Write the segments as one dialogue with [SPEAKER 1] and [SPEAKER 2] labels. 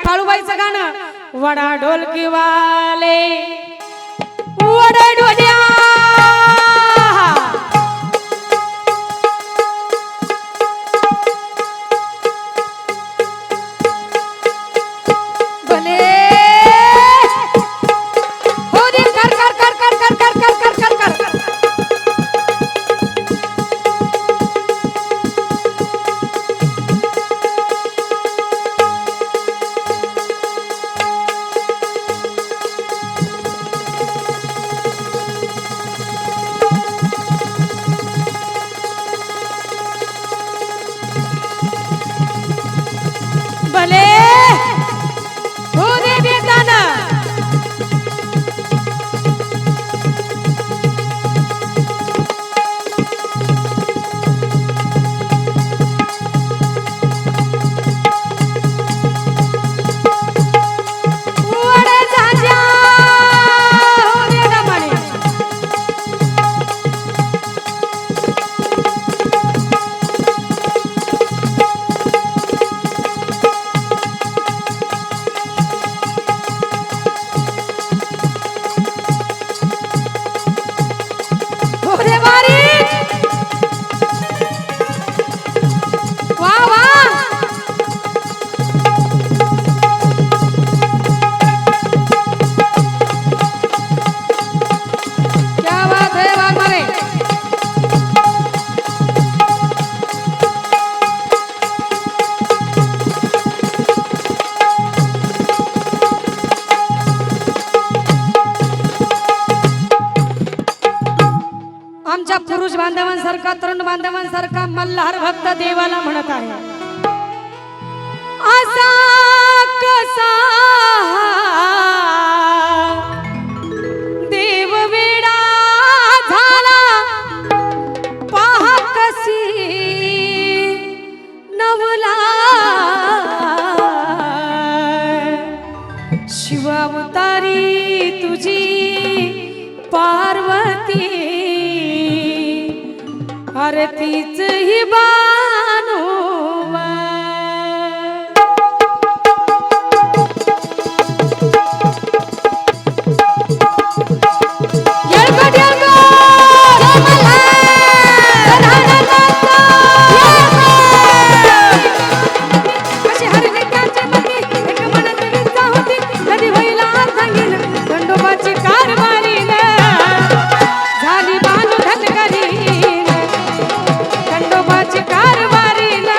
[SPEAKER 1] काळूबाईचं गाणं वडा ढोलकीवाले वडा ढोल्या पुरुष बांधवांसारखा तरुण बांधवांसारखा मल्हार भक्त देवाला म्हणत आहे असा कसा देव वेडा झाला पहा कसी नवला शिवावतारी तुझी पार्वती आरतीच ही बानोवा
[SPEAKER 2] कारवारीला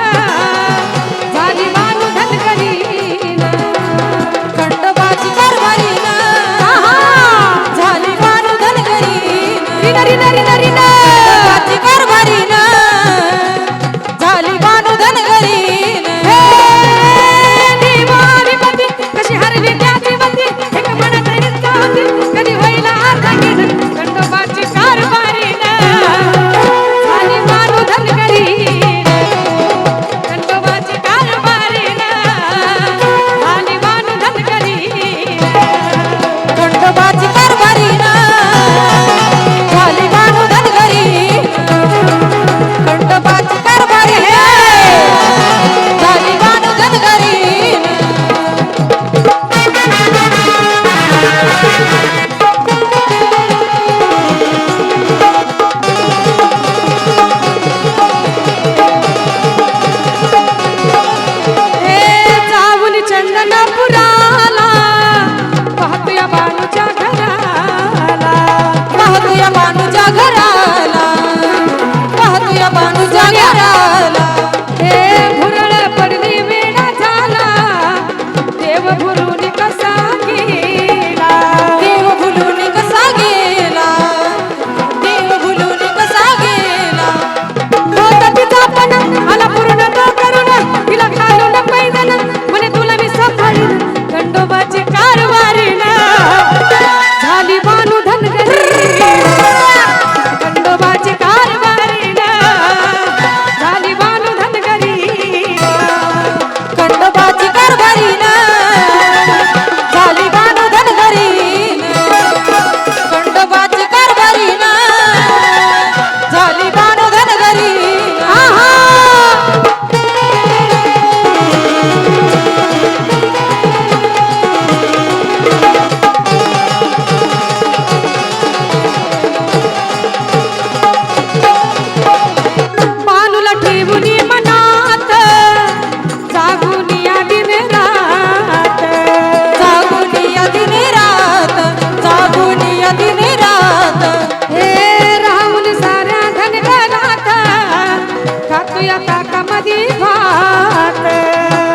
[SPEAKER 1] खातोया ताकामध्ये भात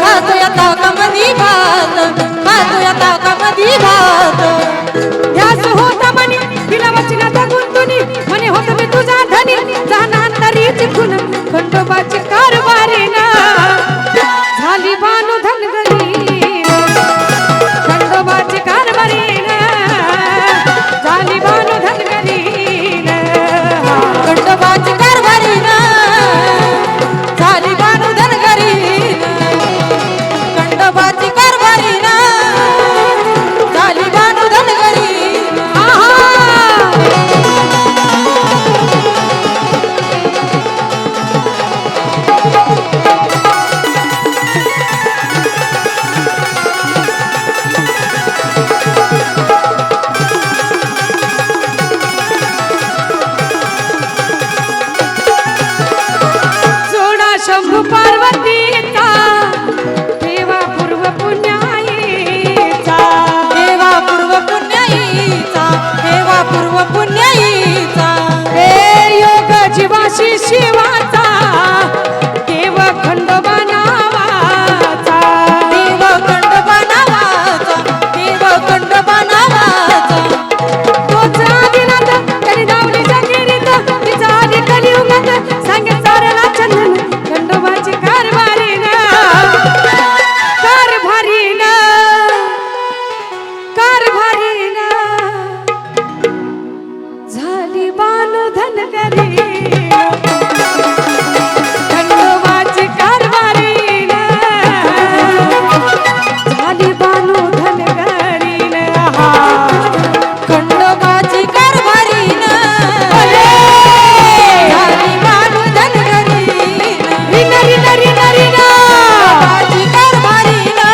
[SPEAKER 2] खातोया ताकामध्ये भात खातोया ताकामध्ये भात
[SPEAKER 1] ध्यास होता म्हणे तिला वचनाचा गुंतुनी म्हणे होत मी तुझा धनी जाणार तरी चिकून खंडोबाची कारभारी ना झाली बानू धनगरी खंडोबाची कारभारी ना झाली बानू धनगरी ना
[SPEAKER 2] खंडोबाची कारभारी ना झाली बानू धनगरी खंडोबाची कारभारी ना झाली बानू धनगरी
[SPEAKER 1] शंभू पार्वतीचा देवा पूर्व पुण्याईचा
[SPEAKER 2] देवा पूर्व पुण्याईचा देवा पूर्व पुण्याईचा
[SPEAKER 1] हे योग जीवाशी शिवाचा देव खंडोबा नावाचा
[SPEAKER 2] देव खंडोबा नावाचा देव खंडोबा नावाचा
[SPEAKER 1] तोच आदिनाथ त्यांनी धावली जंगिरीत तिचा आधी कलियुगात सांगे साऱ्याला चंदन खंडोबाची कारभारी ना कारभारी ना कारभारी ना झाली बानू धनगरी खंडोबाची कारभारी ना झाली बानू धनगरी ना
[SPEAKER 2] खंडोबाची कारभारी ना झाली बानू धनगरी
[SPEAKER 1] रिना रिना रिना रिना
[SPEAKER 2] खंडोबाची कारभारी ना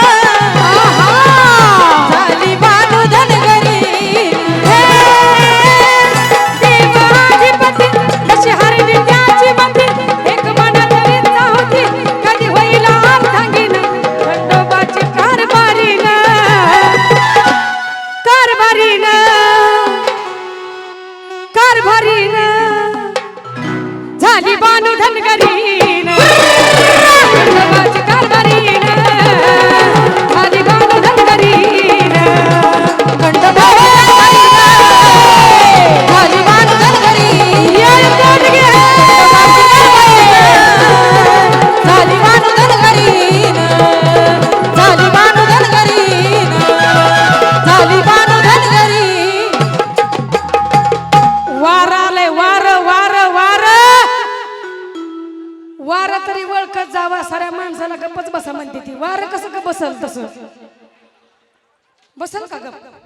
[SPEAKER 2] झाली बानू धनगरी
[SPEAKER 1] देवाधिपती कशी हरली त्याची मती एक मनात इच्छा होती कधी होईल अर्धांगीन खंडोबाची कारभारी ना कारभारी ना कारभारी ना झाली बानू धनगरी ना खंडोबाची कारभारी ना झाली बानू धनगरी ना
[SPEAKER 2] खंडोबाची कारभारी ना झाली बानू धनगरी
[SPEAKER 1] खंडोबाची
[SPEAKER 2] झाली बानू धनगरी झाली बानू धनगरी झाली बानू धनगरी
[SPEAKER 1] वार आलंय वार वार वार वार तरी वळखत जावा साऱ्या माणसाला गप्पच बसा म्हणते ती वार कसं का बसल तसं बसल का गप